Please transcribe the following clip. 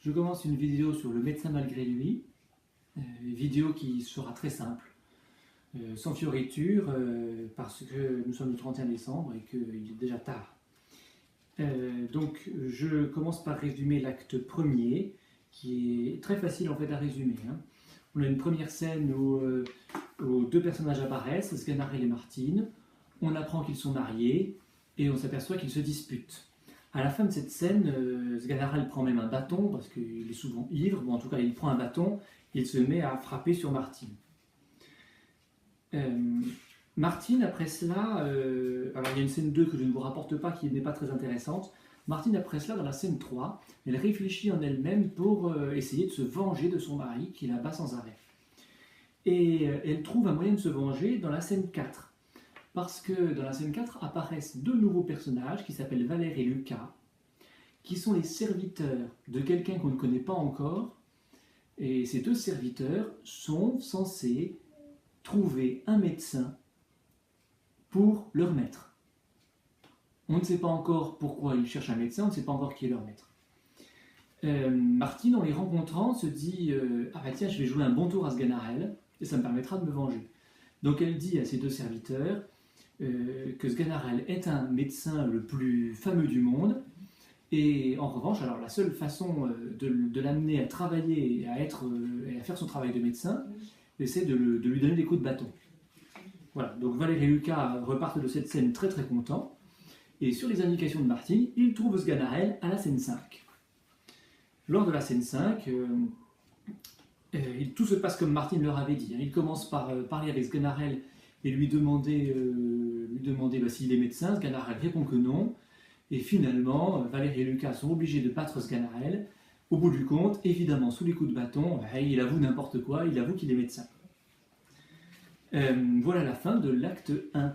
Je commence une vidéo sur le médecin malgré lui, vidéo qui sera très simple, sans fioriture, parce que nous sommes le 31 décembre et qu'il est déjà tard. Donc je commence par résumer l'acte premier, qui est très facile en fait à résumer. On a une première scène où deux personnages apparaissent, Sganarelle et Martine. On apprend qu'ils sont mariés et on s'aperçoit qu'ils se disputent. À la fin de cette scène, Sganarelle prend même un bâton, parce qu'il est souvent ivre, bon, en tout cas il prend un bâton, et il se met à frapper sur Martine. Martine, après cela, alors il y a une scène 2 que je ne vous rapporte pas, qui n'est pas très intéressante. Martine, après cela, dans la scène 3, elle réfléchit en elle-même pour essayer de se venger de son mari, qui la bat sans arrêt. Et elle trouve un moyen de se venger dans la scène 4. Parce que dans la scène 4 apparaissent deux nouveaux personnages qui s'appellent Valère et Lucas, qui sont les serviteurs de quelqu'un qu'on ne connaît pas encore. Et ces deux serviteurs sont censés trouver un médecin pour leur maître. On ne sait pas encore pourquoi ils cherchent un médecin, on ne sait pas encore qui est leur maître. Martine, en les rencontrant, se dit ah bah tiens, je vais jouer un bon tour à Sganarelle et ça me permettra de me venger. Donc elle dit à ses deux serviteurs que Sganarelle est un médecin le plus fameux du monde, et en revanche, alors la seule façon de l'amener à travailler et à faire son travail de médecin, c'est de lui donner des coups de bâton. Voilà, donc Valère et Lucas repartent de cette scène très très contents, et sur les indications de Martine, ils trouvent Sganarelle à la scène 5. Lors de la scène 5, tout se passe comme Martine leur avait dit. Il commence par parler avec Sganarelle et lui demander s'il est médecin. Sganarelle répond que non. Et finalement, Valère et Lucas sont obligés de battre Sganarelle. Au bout du compte, évidemment, sous les coups de bâton, il avoue n'importe quoi, il avoue qu'il est médecin. Voilà la fin de l'acte 1.